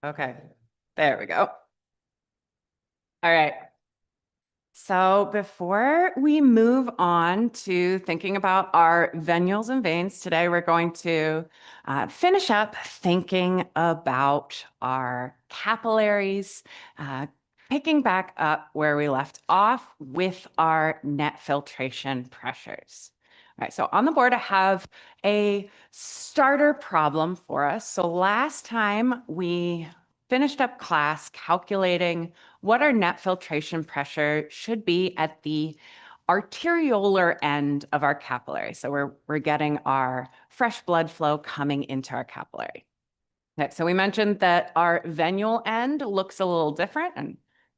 Okay, there we go. All right. So before we move on to thinking about our venules and veins, today we're going to finish up thinking about our capillaries, uh, picking back up where we left off with our net filtration pressures. All right, so on the board I have a starter problem for us. So last time we finished up class calculating what our net filtration pressure should be at the arteriolar end of our capillary. So we're getting our fresh blood flow coming into our capillary. Okay, so we mentioned that our venule end looks a little different, and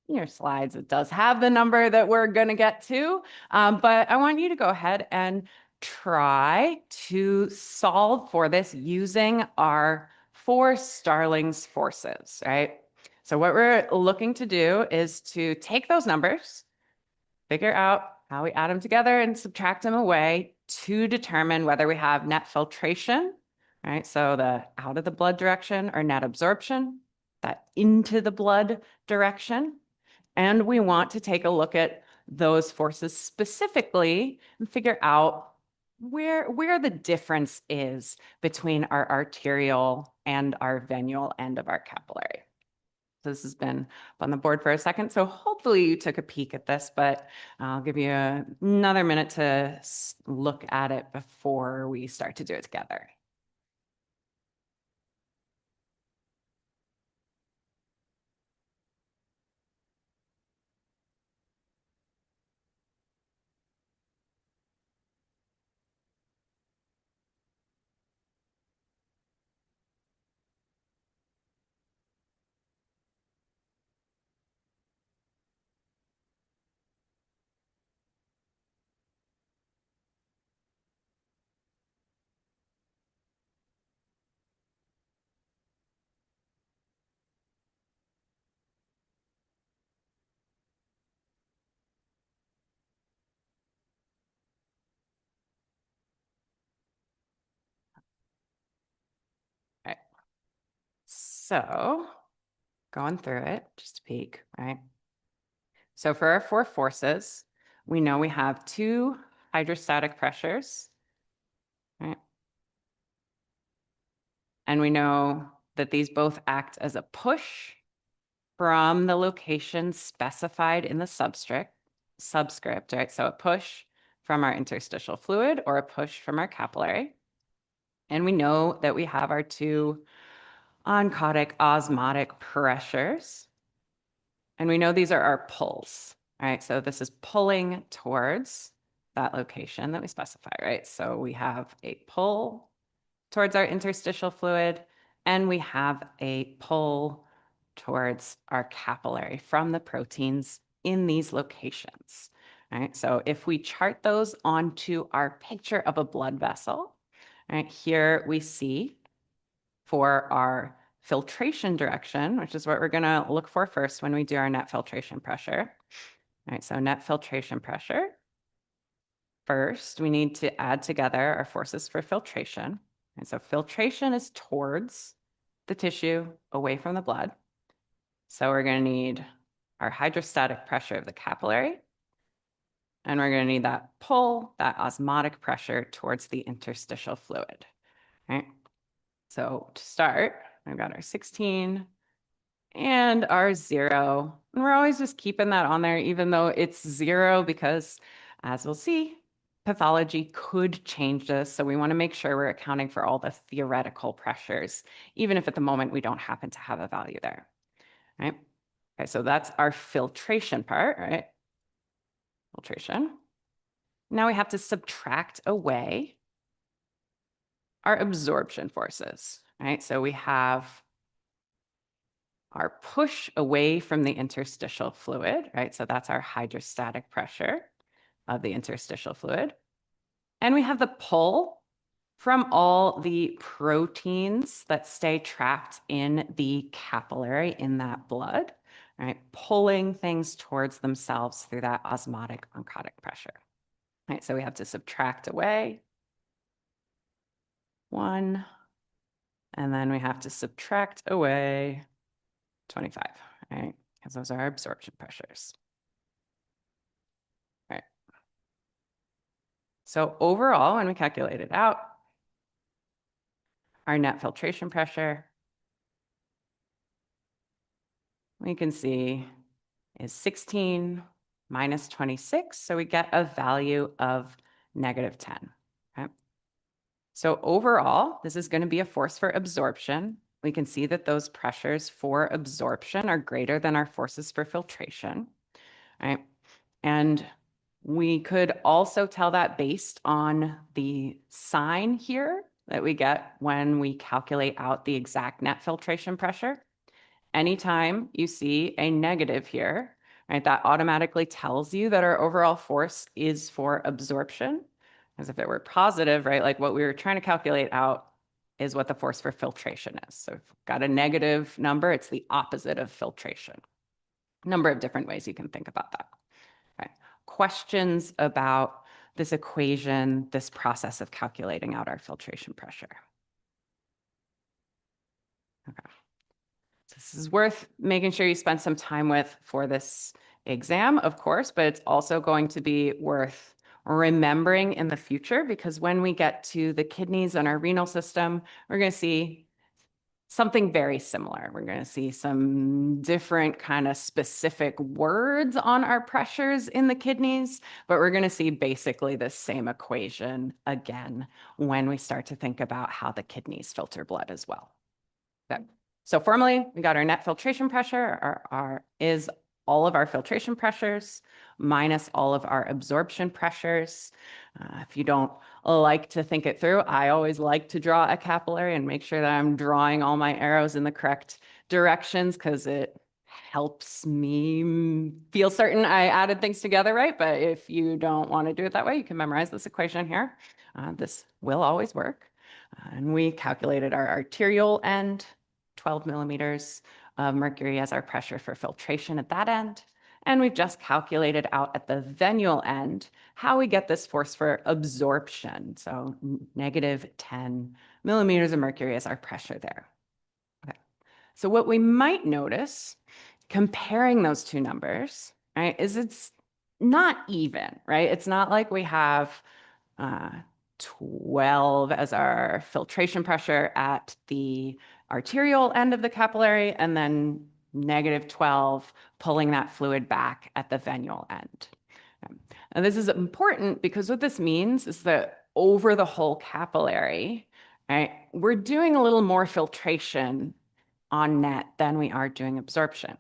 in your slides, it does have the number that we're going to get to, but I want you to go ahead and try to solve for this using our four Starling's forces, right? So what we're looking to do is to take those numbers, figure out how we add them together and subtract them away to determine whether we have net filtration, right? So the out of the blood direction or net absorption, that into the blood direction. And we want to take a look at those forces specifically and figure out where the difference is between our arterial and our venule end of our capillary. So this has been on the board for a second, so hopefully you took a peek at this, but I'll give you another minute to look at it before we start to do it together. All right. So going through it, just a peek, right? So for our four forces, we know we have two hydrostatic pressures, right? And we know that these both act as a push from the location specified in the subscript, right? So a push from our interstitial fluid or a push from our capillary. And we know that we have our two oncotic osmotic pressures. And we know these are our pulls, right? So this is pulling towards that location that we specify, right? So we have a pull towards our interstitial fluid, and we have a pull towards our capillary from the proteins in these locations. Right? So if we chart those onto our picture of a blood vessel, right, here we see for our filtration direction, which is what we're going to look for first when we do our net filtration pressure. Right, so net filtration pressure. First, we need to add together our forces for filtration. And so filtration is towards the tissue, away from the blood. So we're going to need our hydrostatic pressure of the capillary. And we're going to need that pull, that osmotic pressure towards the interstitial fluid. Right? So to start, I've got our 16 and our 0. And we're always just keeping that on there, even though it's 0, because as we'll see, pathology could change this. So we want to make sure we're accounting for all the theoretical pressures, even if at the moment we don't happen to have a value there, right? Okay, so that's our filtration part, right? Filtration. Now we have to subtract away our absorption forces, right? So we have our push away from the interstitial fluid, right? So that's our hydrostatic pressure of the interstitial fluid. And we have the pull from all the proteins that stay trapped in the capillary in that blood, right? Pulling things towards themselves through that osmotic oncotic pressure, right? So we have to subtract away 1, and then we have to subtract away 25, right? Because those are our absorption pressures. Right. So overall, when we calculate it out, our net filtration pressure, we can see is 16 minus 26. So we get a value of -10. Okay? So overall, this is going to be a force for absorption. We can see that those pressures for absorption are greater than our forces for filtration. Right? And we could also tell that based on the sign here that we get when we calculate out the exact net filtration pressure. Anytime you see a negative here, right, that automatically tells you that our overall force is for absorption. As if it were positive, right, like what we were trying to calculate out is what the force for filtration is. So if we've got a negative number, it's the opposite of filtration. A number of different ways you can think about that. Okay. Questions about this equation, this process of calculating out our filtration pressure? Okay. So this is worth making sure you spend some time with for this exam, of course, but it's also going to be worth remembering in the future, because when we get to the kidneys and our renal system, we're going to see something very similar. We're going to see some different kind of specific words on our pressures in the kidneys, but we're going to see basically the same equation again when we start to think about how the kidneys filter blood as well. Okay. So formally, we got our net filtration pressure is all of our filtration pressures minus all of our absorption pressures. If you don't like to think it through, I always like to draw a capillary and make sure that I'm drawing all my arrows in the correct directions, because it helps me feel certain I added things together right. But if you don't want to do it that way, you can memorize this equation here. This will always work. And we calculated our arterial end, 12 millimeters of mercury as our pressure for filtration at that end. And we've just calculated out at the venual end how we get this force for absorption. So -10 millimeters of mercury is our pressure there. Okay. So what we might notice comparing those two numbers, right, is it's not even, right? It's not like we have 12 as our filtration pressure at the arterial end of the capillary, and then -12 pulling that fluid back at the venual end. And this is important because what this means is that over the whole capillary, right, we're doing a little more filtration on net than we are doing absorption.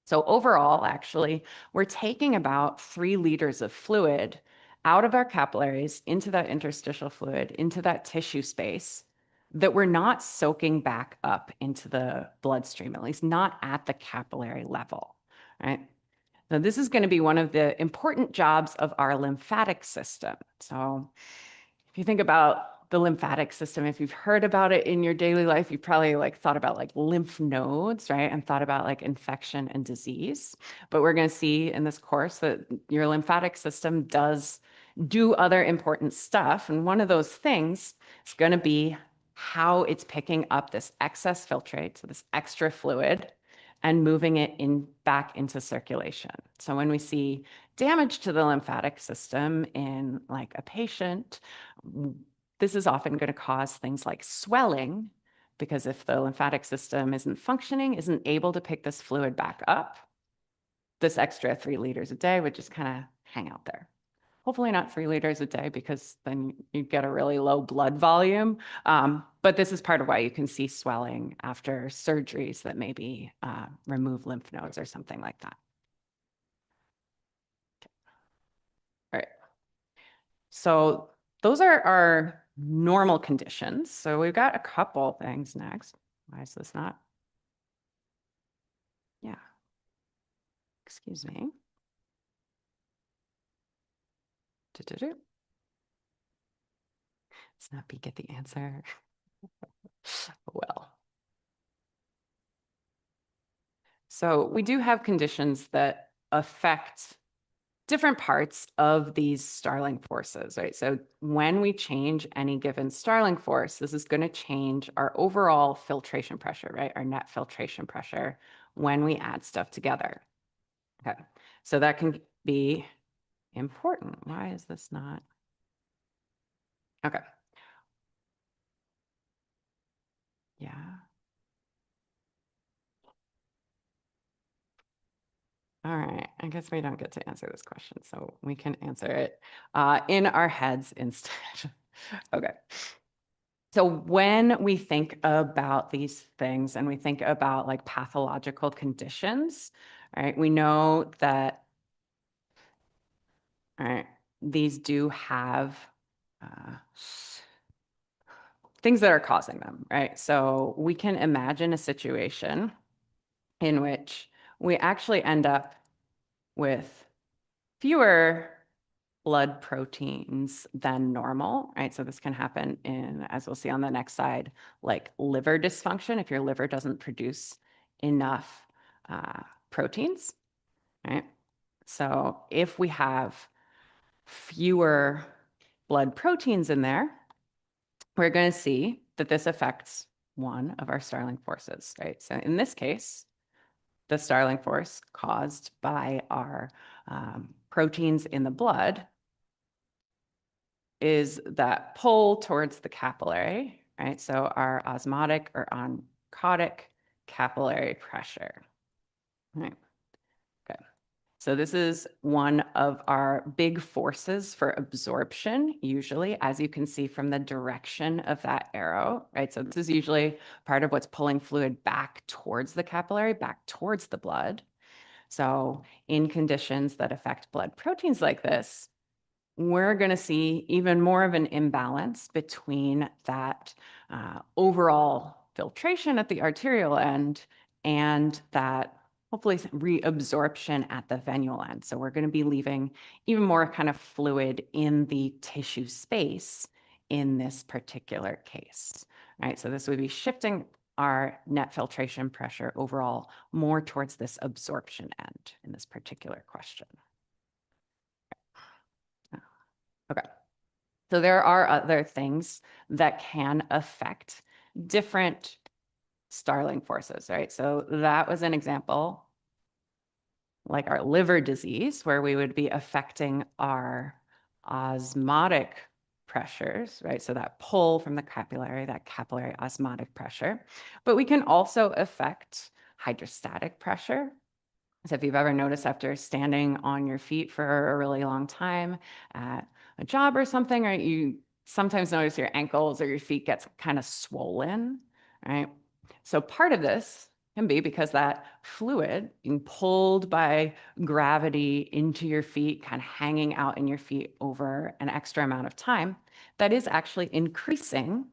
So overall, actually, we're taking about 3 liters of fluid out of our capillaries into that interstitial fluid, into that tissue space, that we're not soaking back up into the bloodstream, at least not at the capillary level, right? Now, this is going to be one of the important jobs of our lymphatic system. So if you think about the lymphatic system, if you've heard about it in your daily life, you probably thought about lymph nodes, right? And thought about infection and disease. But we're going to see in this course that your lymphatic system does do other important stuff. And one of those things is going to be how it's picking up this excess filtrate, so this extra fluid, and moving it back into circulation. So when we see damage to the lymphatic system in a patient, this is often going to cause things like swelling, because if the lymphatic system isn't functioning, isn't able to pick this fluid back up, this extra 3 liters a day would just kind of hang out there. Hopefully not 3 liters a day, because then you get a really low blood volume. But this is part of why you can see swelling after surgeries that maybe remove lymph nodes or something like that. All right. So those are our normal conditions. So we've got a couple things next. Why is this not? Yeah. Excuse me. Let's not peek at the answer. Well. So we do have conditions that affect different parts of these Starling forces, right? So when we change any given Starling force, this is going to change our overall filtration pressure, right? Our net filtration pressure when we add stuff together. Okay, so that can be important. Why is this not? Okay. Yeah. All right. I guess we don't get to answer this question, so we can answer it in our heads instead. Okay. So when we think about these things and we think about like pathological conditions, right, we know that, all right, these do have things that are causing them, right? So we can imagine a situation in which we actually end up with fewer blood proteins than normal, right? So this can happen in, as we'll see on the next slide, like liver dysfunction, if your liver doesn't produce enough proteins, right? So if we have fewer blood proteins in there, we're going to see that this affects one of our Starling forces, right? So in this case, the Starling force caused by our proteins in the blood is that pull towards the capillary, right? So our osmotic or oncotic capillary pressure, right? Okay. So this is one of our big forces for absorption, usually, as you can see from the direction of that arrow, right? So this is usually part of what's pulling fluid back towards the capillary, back towards the blood. So in conditions that affect blood proteins like this, we're going to see even more of an imbalance between that overall filtration at the arterial end and that hopefully reabsorption at the venule end. So we're going to be leaving even more kind of fluid in the tissue space in this particular case, right? So this would be shifting our net filtration pressure overall more towards this absorption end in this particular question. Okay. So there are other things that can affect different Starling forces, right? So that was an example, like our liver disease, where we would be affecting our osmotic pressures, right? So that pull from the capillary, that capillary osmotic pressure. But we can also affect hydrostatic pressure. So if you've ever noticed after standing on your feet for a really long time at a job or something, right, you sometimes notice your ankles or your feet gets kind of swollen, right? So part of this can be because that fluid being pulled by gravity into your feet, kind of hanging out in your feet over an extra amount of time, that is actually increasing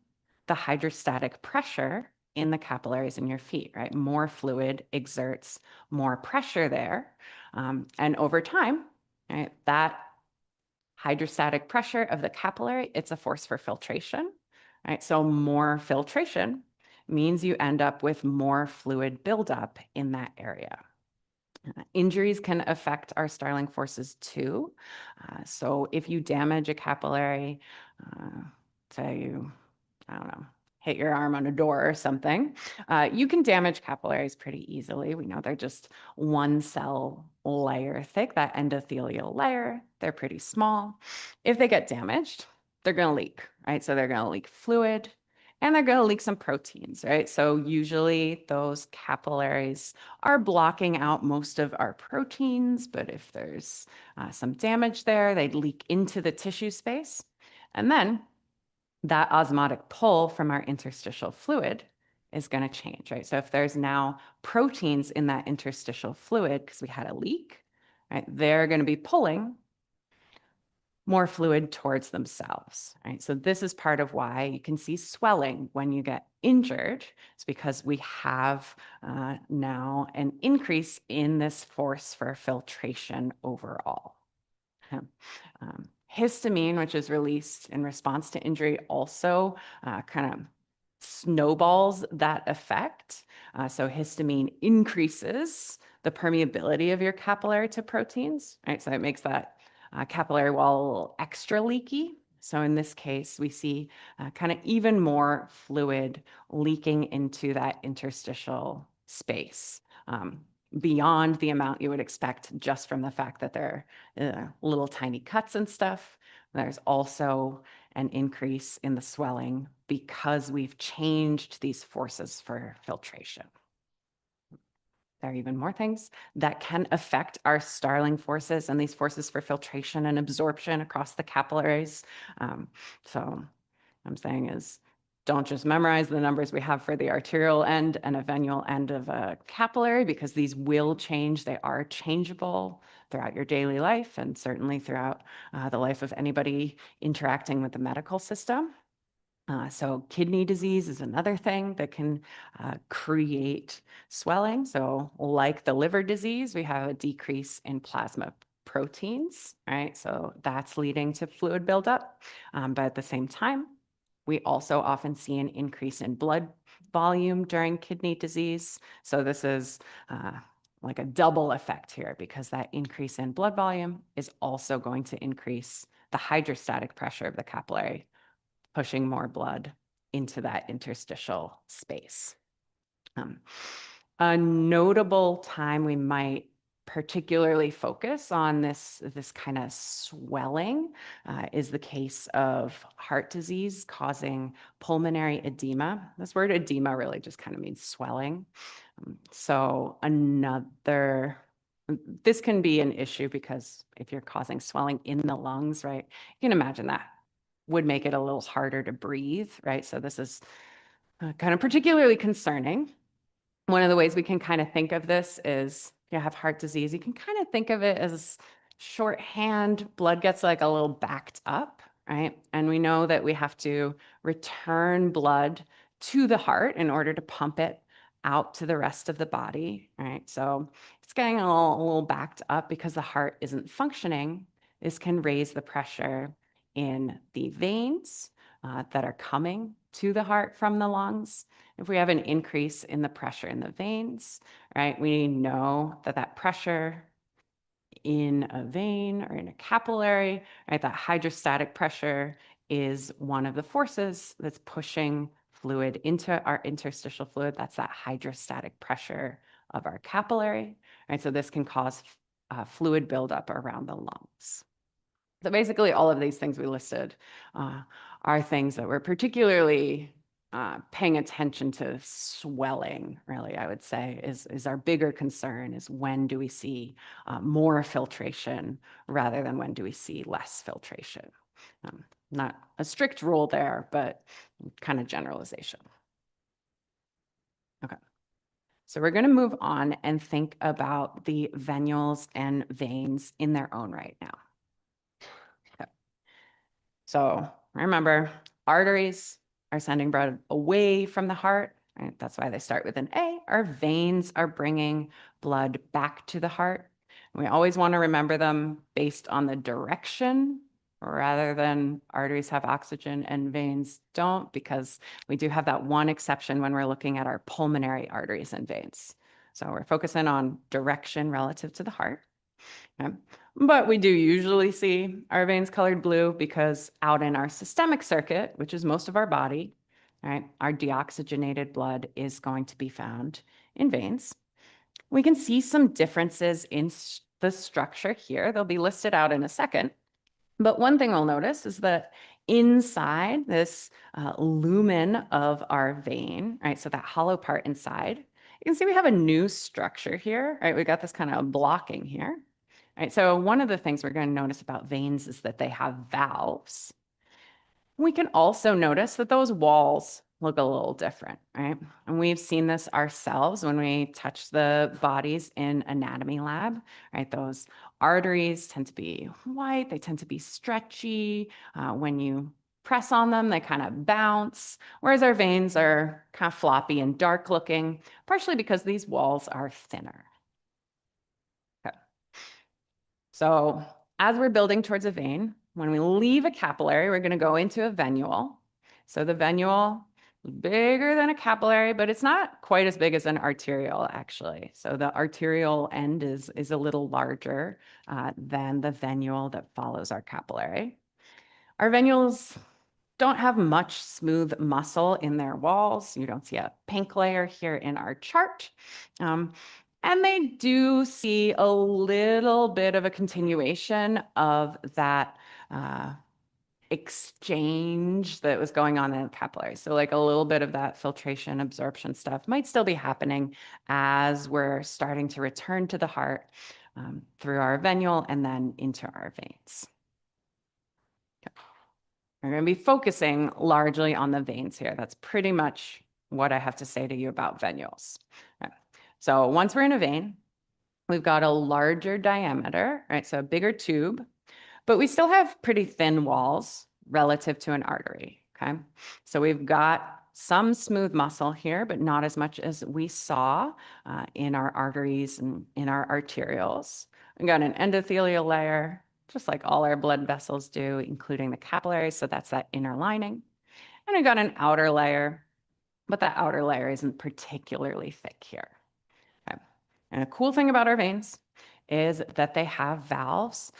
the hydrostatic pressure in the capillaries in your feet, right? More fluid exerts more pressure there. And over time, right, that hydrostatic pressure of the capillary, it's a force for filtration, right? So more filtration means you end up with more fluid buildup in that area. Injuries can affect our Starling forces too. So if you damage a capillary, say you, I don't know, hit your arm on a door or something, you can damage capillaries pretty easily. We know they're just one cell layer thick, that endothelial layer. They're pretty small. If they get damaged, they're going to leak, right? So they're going to leak fluid and they're going to leak some proteins, right? So usually those capillaries are blocking out most of our proteins, but if there's some damage there, they leak into the tissue space. And then that osmotic pull from our interstitial fluid is going to change, right? So if there's now proteins in that interstitial fluid because we had a leak, right, they're going to be pulling more fluid towards themselves, right? So this is part of why you can see swelling when you get injured. It's because we have now an increase in this force for filtration overall. Histamine, which is released in response to injury, also kind of snowballs that effect. So histamine increases the permeability of your capillary to proteins, right? So it makes that capillary wall a little extra leaky. So in this case, we see kind of even more fluid leaking into that interstitial space, beyond the amount you would expect just from the fact that there are little tiny cuts and stuff. There's also an increase in the swelling because we've changed these forces for filtration. There are even more things that can affect our Starling forces and these forces for filtration and absorption across the capillaries. So I'm saying is, don't just memorize the numbers we have for the arterial end and a venule end of a capillary, because these will change. They are changeable throughout your daily life and certainly throughout the life of anybody interacting with the medical system. So kidney disease is another thing that can create swelling. So like the liver disease, we have a decrease in plasma proteins, right? So that's leading to fluid buildup. But at the same time, we also often see an increase in blood volume during kidney disease. So this is like a double effect here, because that increase in blood volume is also going to increase the hydrostatic pressure of the capillary, pushing more blood into that interstitial space. A notable time we might particularly focus on this kind of swelling is the case of heart disease causing pulmonary edema. This word edema really just kind of means swelling. So this can be an issue because if you're causing swelling in the lungs, right, you can imagine that would make it a little harder to breathe, right? So this is kind of particularly concerning. One of the ways we can kind of think of this is, if you have heart disease, you can kind of think of it as shorthand. Blood gets like a little backed up, right? And we know that we have to return blood to the heart in order to pump it out to the rest of the body, right? So it's getting a little backed up because the heart isn't functioning. This can raise the pressure in the veins that are coming to the heart from the lungs. If we have an increase in the pressure in the veins, right, we know that that pressure in a vein or in a capillary, right, that hydrostatic pressure is one of the forces that's pushing fluid into our interstitial fluid. That's that hydrostatic pressure of our capillary, right? So this can cause fluid buildup around the lungs. So basically all of these things we listed are things that we're particularly paying attention to. Swelling, really, I would say, is our bigger concern, is when do we see more filtration rather than when do we see less filtration. Not a strict rule there, but kind of generalization. Okay. So we're going to move on and think about the venules and veins in their own right now. So remember, arteries are sending blood away from the heart, right? That's why they start with an A. Our veins are bringing blood back to the heart. And we always want to remember them based on the direction rather than arteries have oxygen and veins don't, because we do have that one exception when we're looking at our pulmonary arteries and veins. So we're focusing on direction relative to the heart. Okay. But we do usually see our veins colored blue because out in our systemic circuit, which is most of our body, right, our deoxygenated blood is going to be found in veins. We can see some differences in the structure here. They'll be listed out in a second. But one thing we'll notice is that inside this lumen of our vein, right, so that hollow part inside, you can see we have a new structure here, right? We got this kind of blocking here. Right, so one of the things we're going to notice about veins is that they have valves. We can also notice that those walls look a little different, right? And we've seen this ourselves when we touch the bodies in anatomy lab, right? Those arteries tend to be white, they tend to be stretchy. When you press on them, they kind of bounce, whereas our veins are kind of floppy and dark looking, partially because these walls are thinner. So as we're building towards a vein, when we leave a capillary, we're going to go into a venule. So the venule bigger than a capillary, but it's not quite as big as an arterial, actually. So the arterial end is a little larger than the venule that follows our capillary. Our venules don't have much smooth muscle in their walls. You don't see a pink layer here in our chart. And they do see a little bit of a continuation of that exchange that was going on in the capillaries. So like a little bit of that filtration absorption stuff might still be happening as we're starting to return to the heart through our venule and then into our veins. Okay. We're going to be focusing largely on the veins here. That's pretty much what I have to say to you about venules. Okay. So once we're in a vein, we've got a larger diameter, right? So a bigger tube. But we still have pretty thin walls relative to an artery, okay? So we've got some smooth muscle here, but not as much as we saw in our arteries and in our arterioles. We've got an endothelial layer, just like all our blood vessels do, including the capillaries, so that's that inner lining. And we've got an outer layer, but that outer layer isn't particularly thick here. Okay. And a cool thing about our veins is that they have valves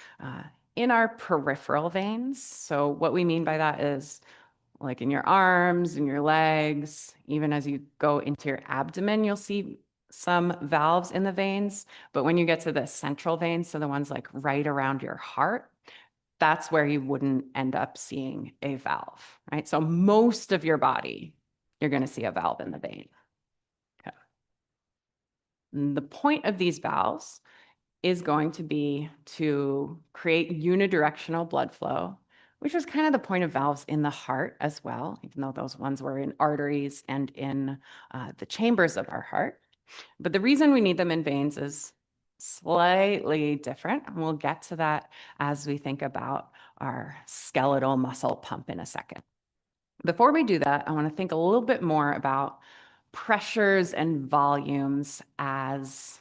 in our peripheral veins. So what we mean by that is like in your arms and your legs, even as you go into your abdomen, you'll see some valves in the veins. But when you get to the central veins, so the ones like right around your heart, that's where you wouldn't end up seeing a valve, right? So most of your body, you're going to see a valve in the vein. Okay. And the point of these valves is going to be to create unidirectional blood flow, which was kind of the point of valves in the heart as well, even though those ones were in arteries and in the chambers of our heart. But the reason we need them in veins is slightly different. And we'll get to that as we think about our skeletal muscle pump in a second. Before we do that, I want to think a little bit more about pressures and volumes as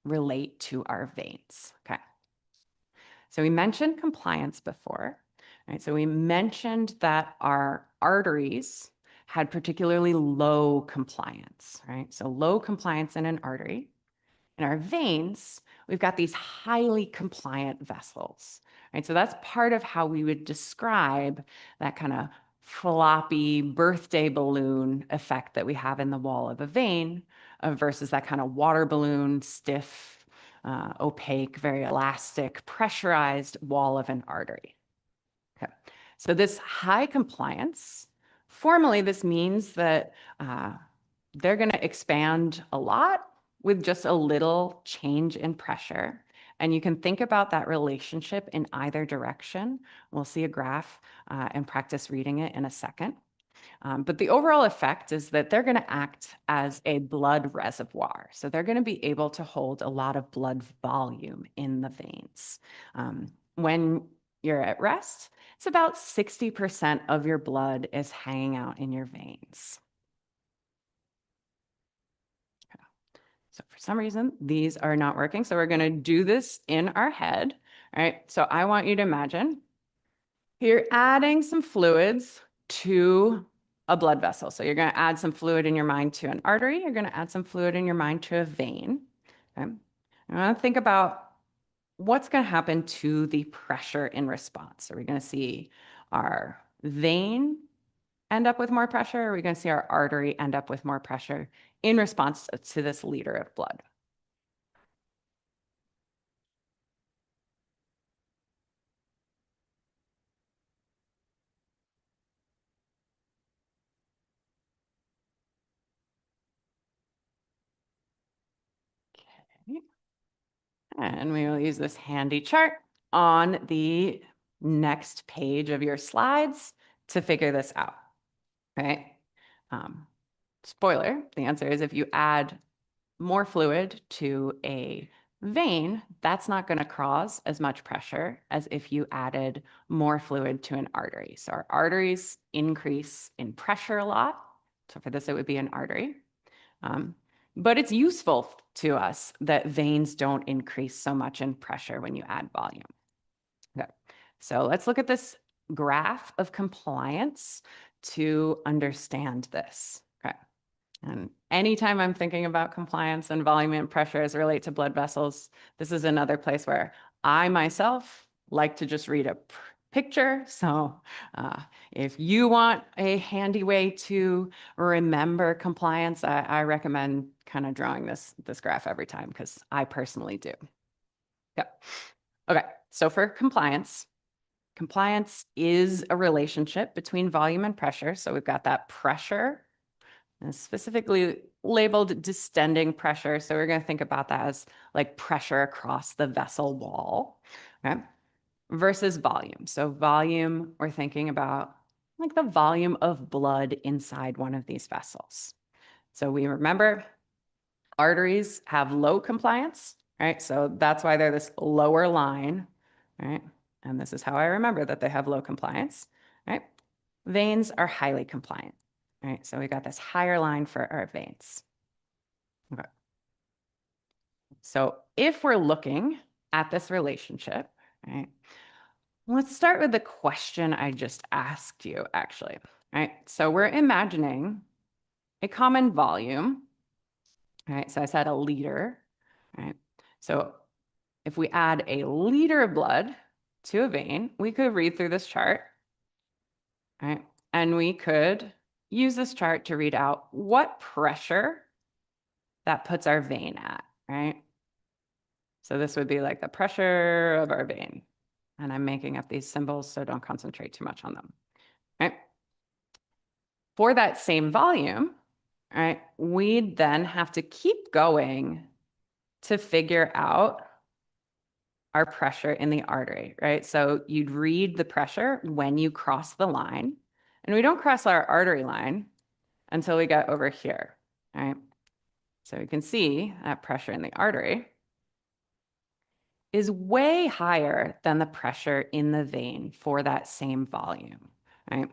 relate to our veins. Okay. So we mentioned compliance before, right? So we mentioned that our arteries had particularly low compliance, right? So low compliance in an artery. In our veins, we've got these highly compliant vessels, right? So that's part of how we would describe that kind of floppy birthday balloon effect that we have in the wall of a vein versus that kind of water balloon, stiff, opaque, very elastic, pressurized wall of an artery. Okay. So this high compliance, formally, this means that they're going to expand a lot with just a little change in pressure. And you can think about that relationship in either direction. We'll see a graph and practice reading it in a second. But the overall effect is that they're going to act as a blood reservoir. So they're going to be able to hold a lot of blood volume in the veins. When you're at rest, it's about 60% of your blood is hanging out in your veins. So for some reason, these are not working. So we're going to do this in our head. All right. So I want you to imagine you're adding some fluids to a blood vessel. So you're going to add some fluid in your mind to an artery. You're going to add some fluid in your mind to a vein. Okay. I want to think about what's going to happen to the pressure in response. Are we going to see our vein end up with more pressure? Or are we going to see our artery end up with more pressure in response to this liter of blood? Okay. And we will use this handy chart on the next page of your slides to figure this out. Okay. Spoiler, the answer is if you add more fluid to a vein, that's not going to cause as much pressure as if you added more fluid to an artery. So our arteries increase in pressure a lot. So for this, it would be an artery. But it's useful to us that veins don't increase so much in pressure when you add volume. Okay. So let's look at this graph of compliance to understand this. Okay. And anytime I'm thinking about compliance and volume and pressure as relate to blood vessels, this is another place where I myself like to just read a picture. So if you want a handy way to remember compliance, I recommend kind of drawing this graph every time because I personally do. Yep. Okay, so for compliance is a relationship between volume and pressure. So we've got that pressure, and specifically labeled distending pressure. So we're going to think about that as like pressure across the vessel wall, okay? Versus volume. So volume, we're thinking about like the volume of blood inside one of these vessels. So we remember arteries have low compliance, right? So that's why they're this lower line, right? And this is how I remember that they have low compliance, right? Veins are highly compliant, right? So we got this higher line for our veins. Okay. So if we're looking at this relationship, right? Let's start with the question I just asked you, actually, right? So we're imagining a common volume, right? So I said a liter, right? So if we add a liter of blood to a vein, we could read through this chart, right? And we could use this chart to read out what pressure that puts our vein at, right? So this would be like the pressure of our vein. And I'm making up these symbols, so don't concentrate too much on them, right? For that same volume, right, we'd then have to keep going to figure out our pressure in the artery, right? So you'd read the pressure when you cross the line, and we don't cross our artery line until we get over here, right? So you can see that pressure in the artery is way higher than the pressure in the vein for that same volume, right?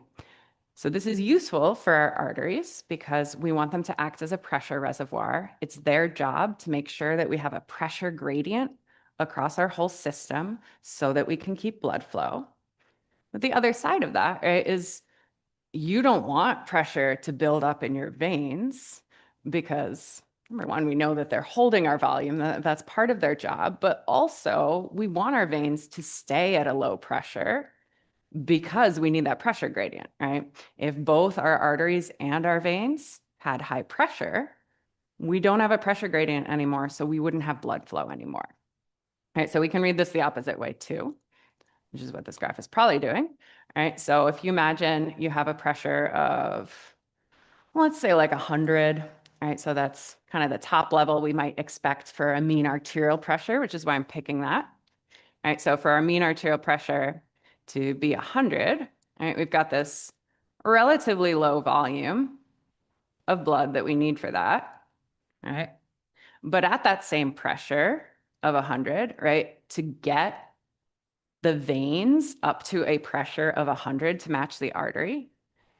So this is useful for our arteries because we want them to act as a pressure reservoir. It's their job to make sure that we have a pressure gradient across our whole system so that we can keep blood flow. But the other side of that, right, is you don't want pressure to build up in your veins because number one, we know that they're holding our volume. That's part of their job. But also, we want our veins to stay at a low pressure because we need that pressure gradient, right? If both our arteries and our veins had high pressure, we don't have a pressure gradient anymore, so we wouldn't have blood flow anymore. Right, so we can read this the opposite way too, which is what this graph is probably doing. Right, so if you imagine you have a pressure of, well, let's say like 100, right? So that's kind of the top level we might expect for a mean arterial pressure, which is why I'm picking that. Right, so for our mean arterial pressure to be 100, right, we've got this relatively low volume of blood that we need for that, right? But at that same pressure of 100, right, to get the veins up to a pressure of 100 to match the artery,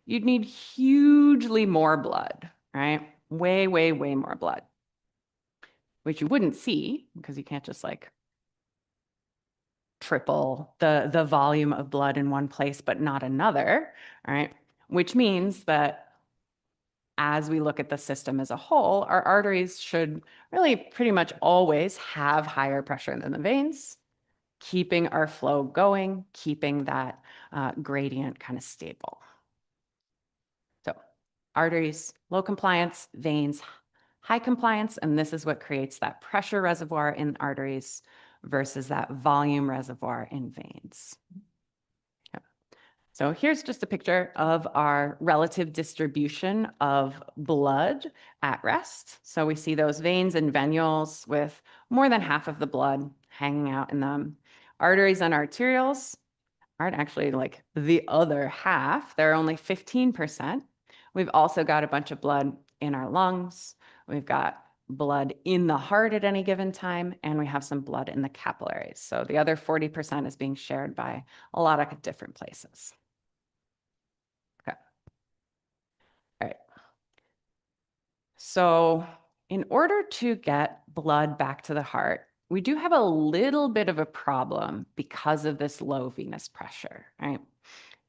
you'd need hugely more blood, right? Way, way, way more blood, which you wouldn't see because you can't just like triple the volume of blood in one place, but not another, right? Which means that as we look at the system as a whole, our arteries should really pretty much always have higher pressure than the veins, keeping our flow going, keeping that gradient kind of stable. So arteries, low compliance, veins, high compliance, and this is what creates that pressure reservoir in arteries versus that volume reservoir in veins. Yep. So here's just a picture of our relative distribution of blood at rest. So we see those veins and venules with more than half of the blood hanging out in them. Arteries and arterioles aren't actually like the other half. They're only 15%. We've also got a bunch of blood in our lungs. We've got blood in the heart at any given time, and we have some blood in the capillaries. So the other 40% is being shared by a lot of different places. Okay. All right. So in order to get blood back to the heart, we do have a little bit of a problem because of this low venous pressure, right?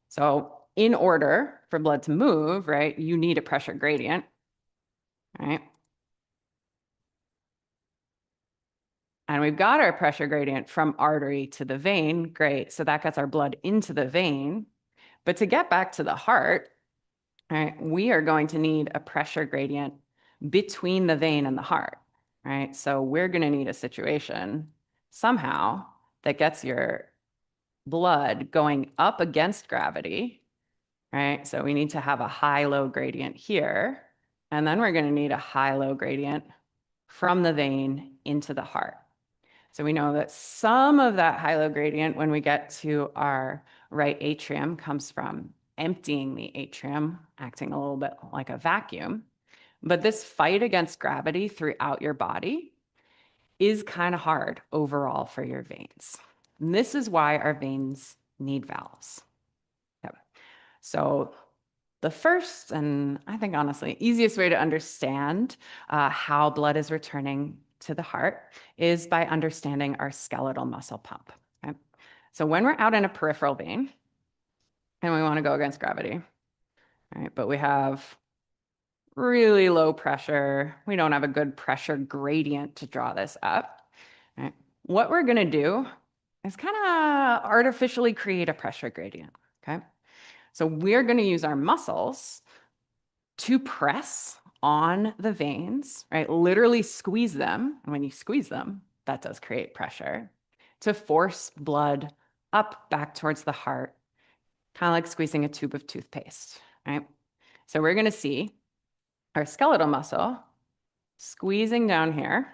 So in order for blood to move, right, you need a pressure gradient, right? And we've got our pressure gradient from artery to the vein. Great. So that gets our blood into the vein. But to get back to the heart, right, we are going to need a pressure gradient between the vein and the heart, right? So we're going to need a situation somehow that gets your blood going up against gravity, right? So we need to have a high-low gradient here. And then we're going to need a high-low gradient from the vein into the heart. So we know that some of that high-low gradient when we get to our right atrium comes from emptying the atrium, acting a little bit like a vacuum. But this fight against gravity throughout your body is kind of hard overall for your veins. And this is why our veins need valves. Yep. So the first, and I think honestly, easiest way to understand how blood is returning to the heart is by understanding our skeletal muscle pump. Okay? So when we're out in a peripheral vein and we want to go against gravity, right, but we have really low pressure, we don't have a good pressure gradient to draw this up, right? What we're going to do is kind of artificially create a pressure gradient, okay? So we're going to use our muscles to press on the veins, right? Literally squeeze them. And when you squeeze them, that does create pressure to force blood up back towards the heart, kind of like squeezing a tube of toothpaste, right? So we're going to see our skeletal muscle squeezing down here,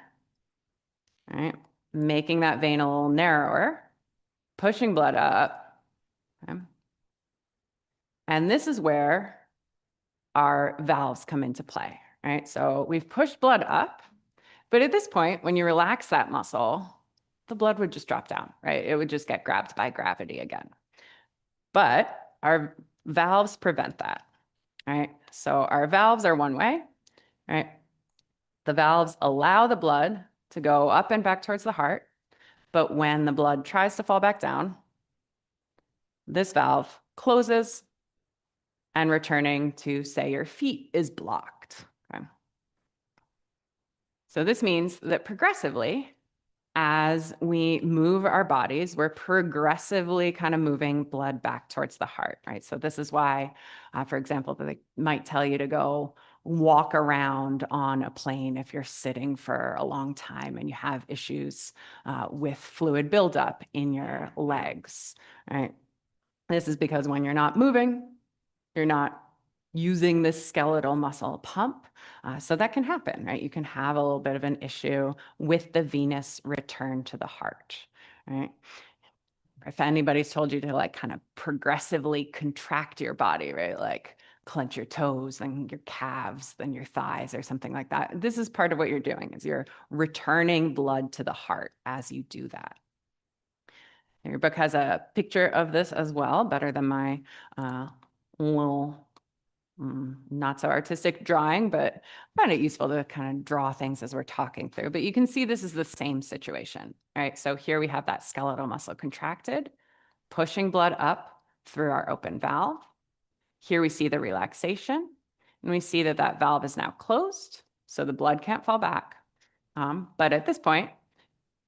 right? Making that vein a little narrower, pushing blood up. Okay? And this is where our valves come into play, right? So we've pushed blood up, but at this point, when you relax that muscle, the blood would just drop down, right? It would just get grabbed by gravity again. But our valves prevent that, right? So our valves are one way, right? The valves allow the blood to go up and back towards the heart, but when the blood tries to fall back down, this valve closes and returning to, say, your feet is blocked. Okay? So this means that progressively, as we move our bodies, we're progressively kind of moving blood back towards the heart, right? So this is why, for example, they might tell you to go walk around on a plane if you're sitting for a long time and you have issues with fluid buildup in your legs, right? This is because when you're not moving, you're not using this skeletal muscle pump. So that can happen, right? You can have a little bit of an issue with the venous return to the heart, right? If anybody's told you to like kind of progressively contract your body, right? Like clench your toes, then your calves, then your thighs or something like that. This is part of what you're doing is you're returning blood to the heart as you do that. Your book has a picture of this as well, better than my little not so artistic drawing, but I find it useful to kind of draw things as we're talking through. But you can see this is the same situation, right? So here we have that skeletal muscle contracted, pushing blood up through our open valve. Here we see the relaxation, and we see that that valve is now closed, so the blood can't fall back. But at this point,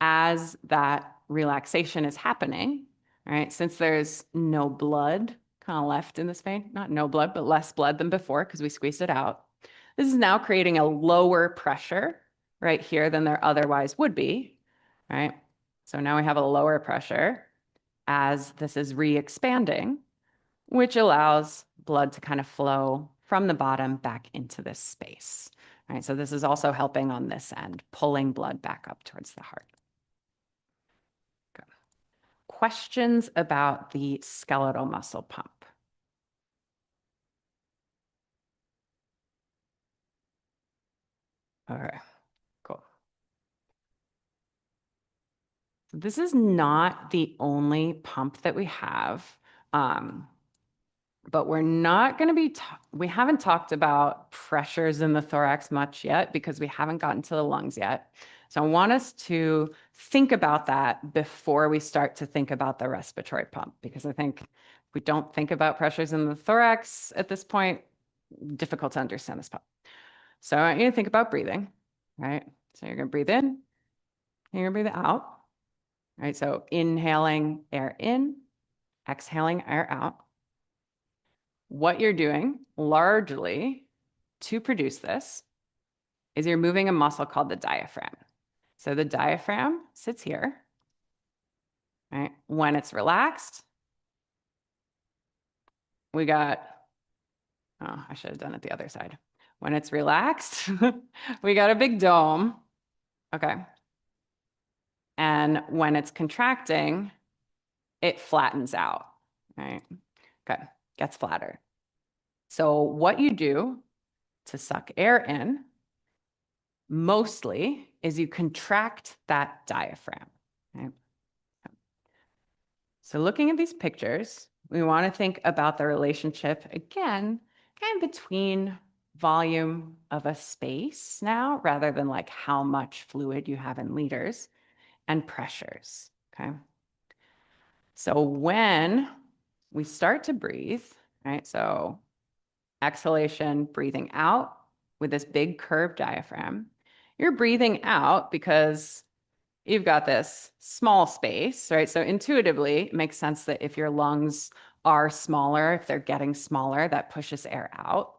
as that relaxation is happening, right, since there's no blood kind of left in this vein, not no blood, but less blood than before because we squeezed it out. This is now creating a lower pressure right here than there otherwise would be, right? So now we have a lower pressure as this is re-expanding, which allows blood to kind of flow from the bottom back into this space, right? So this is also helping on this end, pulling blood back up towards the heart. Questions about the skeletal muscle pump? Okay, cool. So this is not the only pump that we have, but we're not going to be, we haven't talked about pressures in the thorax much yet because we haven't gotten to the lungs yet. So I want us to think about that before we start to think about the respiratory pump, because I think if we don't think about pressures in the thorax at this point, difficult to understand this part. So I want you to think about breathing, right? So you're going to breathe in, you're going to breathe out, right? So inhaling air in, exhaling air out. What you're doing largely to produce this is you're moving a muscle called the diaphragm. So the diaphragm sits here, right? When it's relaxed, we got, oh, I should have done it the other side. When it's relaxed, we got a big dome, okay? And when it's contracting, it flattens out, right? Okay, gets flatter. So what you do to suck air in mostly is you contract that diaphragm, right? So looking at these pictures, we want to think about the relationship again, kind of between volume of a space now, rather than like how much fluid you have in liters, and pressures, okay? So when we start to breathe, right? So exhalation, breathing out with this big curved diaphragm. You're breathing out because you've got this small space, right? So intuitively, it makes sense that if your lungs are smaller, if they're getting smaller, that pushes air out.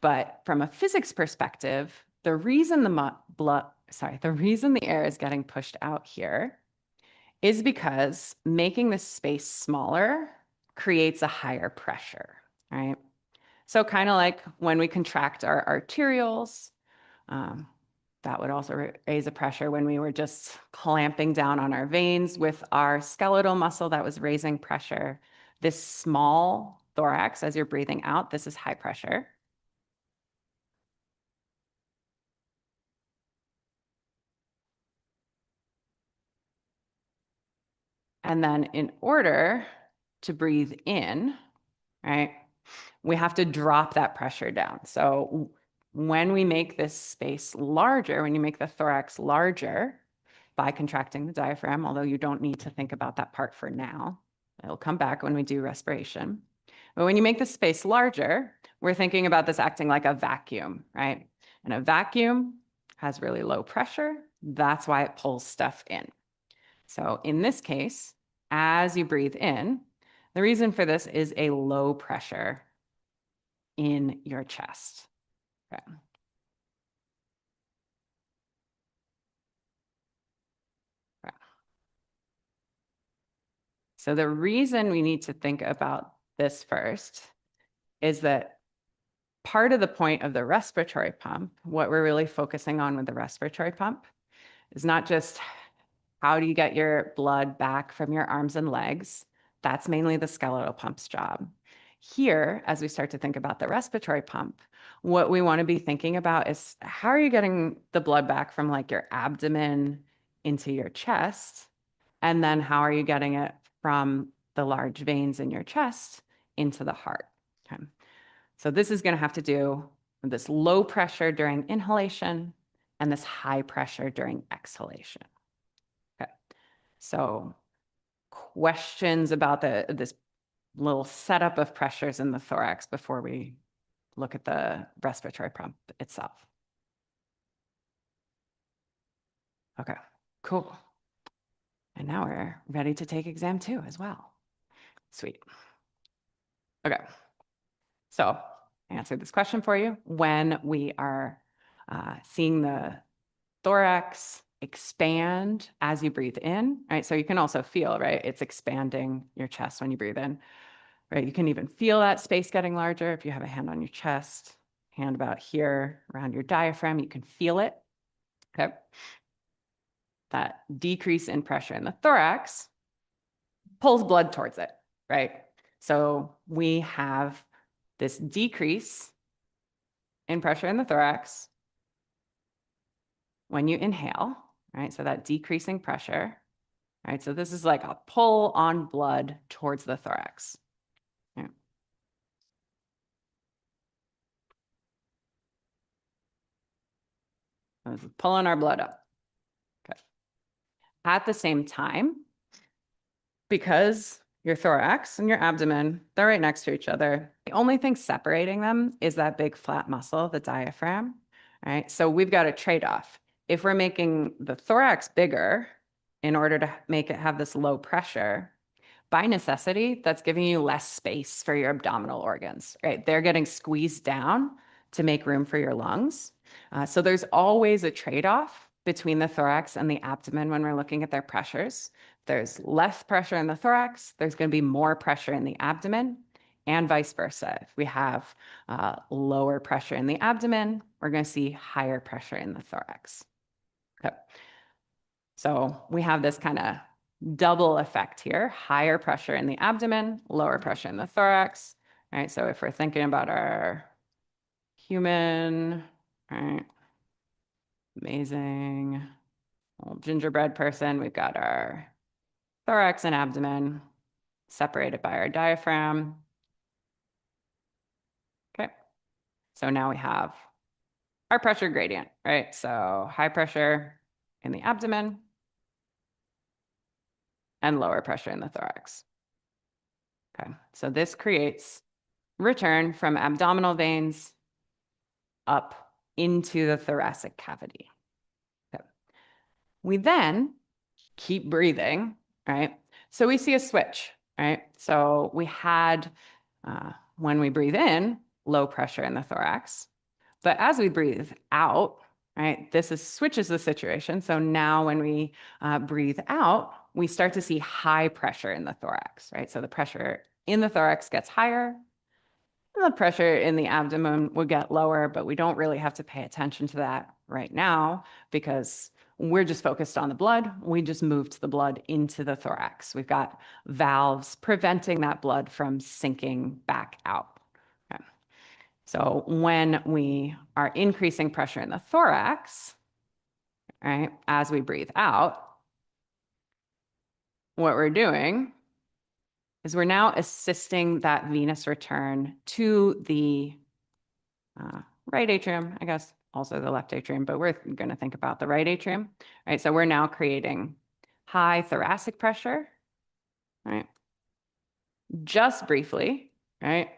But from a physics perspective, the reason the reason the air is getting pushed out here is because making the space smaller creates a higher pressure, right? So kind of like when we contract our arterioles, that would also raise a pressure when we were just clamping down on our veins with our skeletal muscle that was raising pressure. This small thorax, as you're breathing out, this is high pressure. And then in order to breathe in, right, we have to drop that pressure down. So when we make this space larger, when you make the thorax larger by contracting the diaphragm, although you don't need to think about that part for now, it'll come back when we do respiration. But when you make the space larger, we're thinking about this acting like a vacuum, right? And a vacuum has really low pressure. That's why it pulls stuff in. So in this case, as you breathe in, the reason for this is a low pressure in your chest. Okay. Okay. So the reason we need to think about this first is that part of the point of the respiratory pump, what we're really focusing on with the respiratory pump, is not just how do you get your blood back from your arms and legs. That's mainly the skeletal pump's job. Here, as we start to think about the respiratory pump, what we want to be thinking about is how are you getting the blood back from like your abdomen into your chest? And then how are you getting it from the large veins in your chest into the heart? Okay. So this is going to have to do with this low pressure during inhalation and this high pressure during exhalation. Okay. So questions about this little setup of pressures in the thorax before we look at the respiratory pump itself. Okay, cool. And now we're ready to take exam 2 as well. Sweet. Okay. So I answered this question for you. When we are seeing the thorax expand as you breathe in, right? So you can also feel, right? It's expanding your chest when you breathe in, right? You can even feel that space getting larger if you have a hand on your chest, hand about here around your diaphragm, you can feel it, okay? That decrease in pressure in the thorax pulls blood towards it, right? So we have this decrease in pressure in the thorax when you inhale, right? So that decreasing pressure, right? So this is like a pull on blood towards the thorax. Yeah. This is pulling our blood up. Okay. At the same time, because your thorax and your abdomen, they're right next to each other. The only thing separating them is that big flat muscle, the diaphragm, right? So we've got a trade-off. If we're making the thorax bigger in order to make it have this low pressure, by necessity, that's giving you less space for your abdominal organs, right? They're getting squeezed down to make room for your lungs. So there's always a trade-off between the thorax and the abdomen when we're looking at their pressures. There's less pressure in the thorax, there's going to be more pressure in the abdomen, and vice versa. If we have lower pressure in the abdomen, we're going to see higher pressure in the thorax. Okay. So we have this kind of double effect here, higher pressure in the abdomen, lower pressure in the thorax, right? So if we're thinking about our human, right, amazing little gingerbread person, we've got our thorax and abdomen separated by our diaphragm. Okay, so now we have our pressure gradient, right? So high pressure in the abdomen and lower pressure in the thorax. Okay, so this creates return from abdominal veins up into the thoracic cavity. Okay. We then keep breathing, right? So we see a switch, right? So we had, when we breathe in, low pressure in the thorax. But as we breathe out, right, this switches the situation. So now when we breathe out, we start to see high pressure in the thorax, right? So the pressure in the thorax gets higher. And the pressure in the abdomen would get lower, but we don't really have to pay attention to that right now because we're just focused on the blood. We just moved the blood into the thorax. We've got valves preventing that blood from sinking back out. Okay. So when we are increasing pressure in the thorax, right, as we breathe out, what we're doing is we're now assisting that venous return to the right atrium, I guess, also the left atrium, but we're going to think about the right atrium, right? So we're now creating high thoracic pressure, right? Just briefly, right?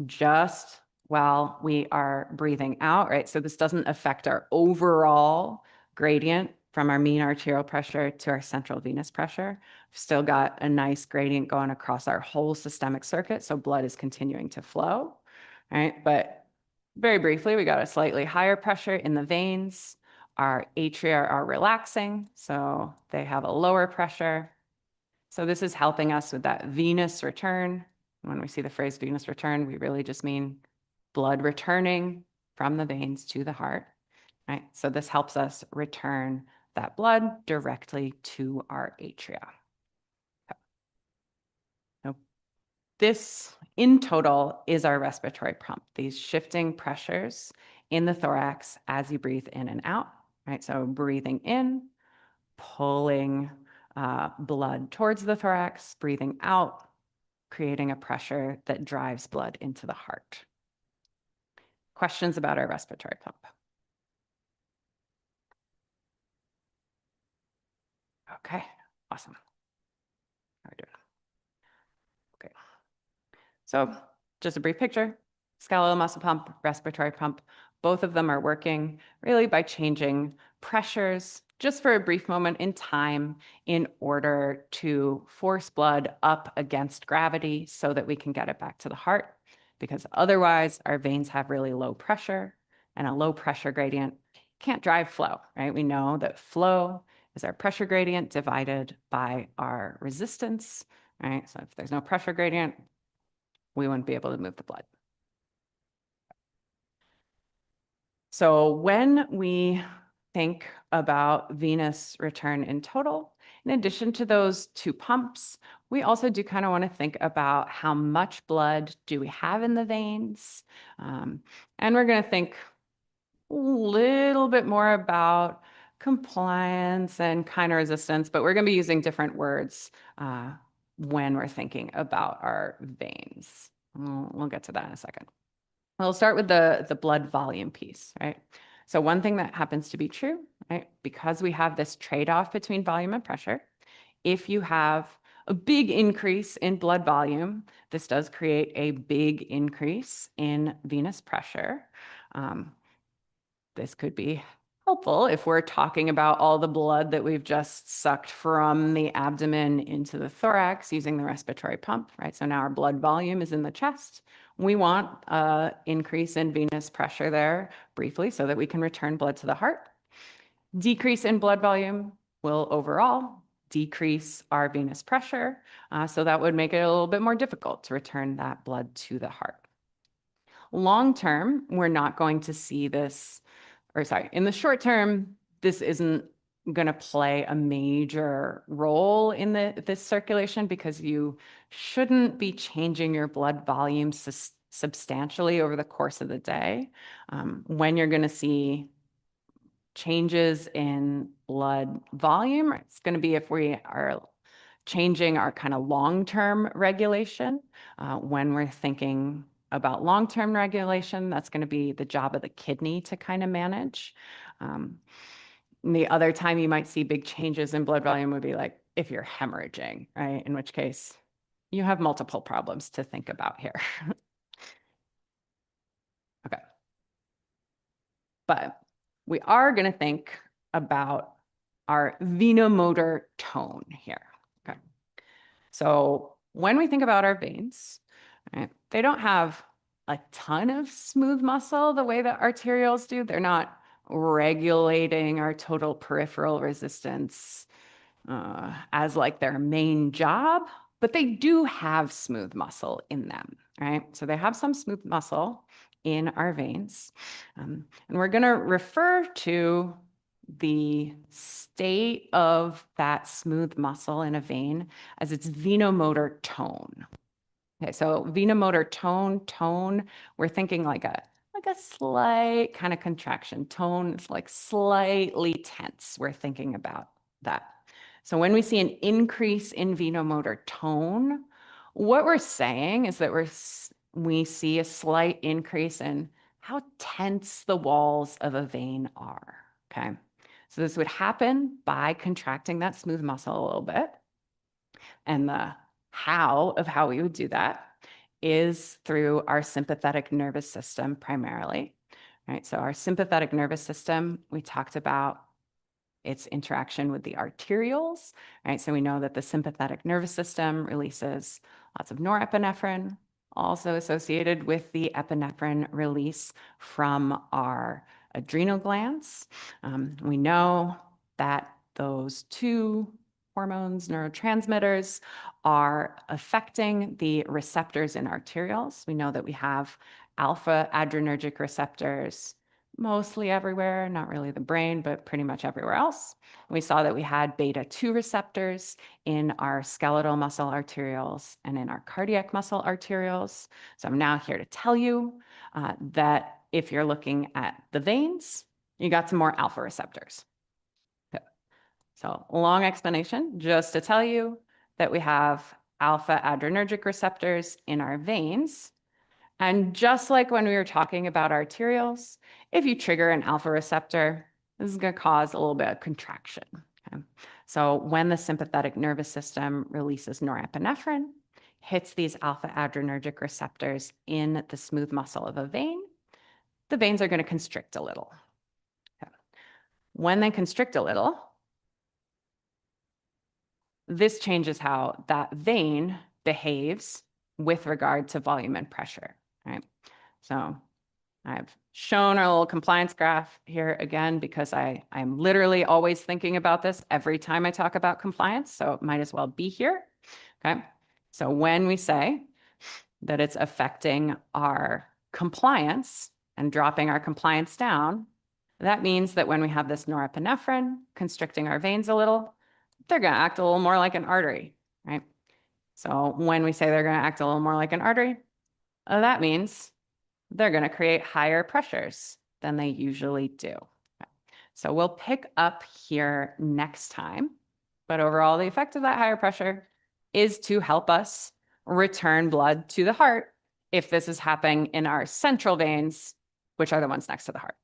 Just while we are breathing out, right? So this doesn't affect our overall gradient from our mean arterial pressure to our central venous pressure. We've still got a nice gradient going across our whole systemic circuit, so blood is continuing to flow, right? But very briefly, we got a slightly higher pressure in the veins. Our atria are relaxing, so they have a lower pressure. So this is helping us with that venous return. When we see the phrase venous return, we really just mean blood returning from the veins to the heart, right? So this helps us return that blood directly to our atria. So this, in total, is our respiratory pump, these shifting pressures in the thorax as you breathe in and out, right? So breathing in, pulling blood towards the thorax, breathing out, creating a pressure that drives blood into the heart. Questions about our respiratory pump? Okay, awesome. How are we doing? Okay. So just a brief picture, skeletal muscle pump, respiratory pump, both of them are working really by changing pressures just for a brief moment in time in order to force blood up against gravity so that we can get it back to the heart, because otherwise our veins have really low pressure and a low pressure gradient can't drive flow, right? We know that flow is our pressure gradient divided by our resistance, right? So if there's no pressure gradient, we wouldn't be able to move the blood. So when we think about venous return in total, in addition to those two pumps, we also do kind of want to think about how much blood do we have in the veins. And we're going to think a little bit more about compliance and kind of resistance, but we're going to be using different words when we're thinking about our veins. We'll get to that in a second. We'll start with the blood volume piece, right? So one thing that happens to be true, right? Because we have this trade-off between volume and pressure, if you have a big increase in blood volume. This does create a big increase in venous pressure. This could be helpful if we're talking about all the blood that we've just sucked from the abdomen into the thorax using the respiratory pump, right? So now our blood volume is in the chest. We want an increase in venous pressure there briefly so that we can return blood to the heart. Decrease in blood volume will overall decrease our venous pressure. So that would make it a little bit more difficult to return that blood to the heart. Long term, we're not going to see this, or sorry, in the short term, this isn't going to play a major role in this circulation because you shouldn't be changing your blood volume substantially over the course of the day. When you're going to see changes in blood volume, it's going to be if we are changing our kind of long-term regulation. When we're thinking about long-term regulation, that's going to be the job of the kidney to kind of manage. The other time you might see big changes in blood volume would be like if you're hemorrhaging, right? In which case you have multiple problems to think about here. Okay. But we are going to think about our venomotor tone here. Okay. So when we think about our veins, right, they don't have a ton of smooth muscle the way that arterioles do. They're not regulating our total peripheral resistance as like their main job, but they do have smooth muscle in them, right? So they have some smooth muscle in our veins. And we're going to refer to the state of that smooth muscle in a vein as its venomotor tone. Okay, so venomotor tone, we're thinking like a slight kind of contraction. Tone is like slightly tense. We're thinking about that. So when we see an increase in venomotor tone, what we're saying is that we see a slight increase in how tense the walls of a vein are, okay? So this would happen by contracting that smooth muscle a little bit. And the how we would do that is through our sympathetic nervous system primarily, right? So our sympathetic nervous system, we talked about its interaction with the arterioles, right? So we know that the sympathetic nervous system releases lots of norepinephrine, also associated with the epinephrine release from our adrenal glands. We know that those two hormones, neurotransmitters, are affecting the receptors in arterioles. We know that we have alpha adrenergic receptors mostly everywhere, not really the brain, but pretty much everywhere else. We saw that we had beta 2 receptors in our skeletal muscle arterioles and in our cardiac muscle arterioles. So I'm now here to tell you that if you're looking at the veins, you got some more alpha receptors. So long explanation, just to tell you that we have alpha adrenergic receptors in our veins. And just like when we were talking about arterioles, if you trigger an alpha receptor, this is going to cause a little bit of contraction. Okay? So when the sympathetic nervous system releases norepinephrine, hits these alpha adrenergic receptors in the smooth muscle of a vein, the veins are going to constrict a little. Okay. When they constrict a little, this changes how that vein behaves with regard to volume and pressure, right? So I've shown our little compliance graph here again because I'm literally always thinking about this every time I talk about compliance, so it might as well be here, okay? So when we say that it's affecting our compliance and dropping our compliance down, that means that when we have this norepinephrine constricting our veins a little, they're going to act a little more like an artery, right? So when we say they're going to act a little more like an artery, that means they're going to create higher pressures than they usually do. So we'll pick up here next time. But overall, the effect of that higher pressure is to help us return blood to the heart if this is happening in our central veins, which are the ones next to the heart.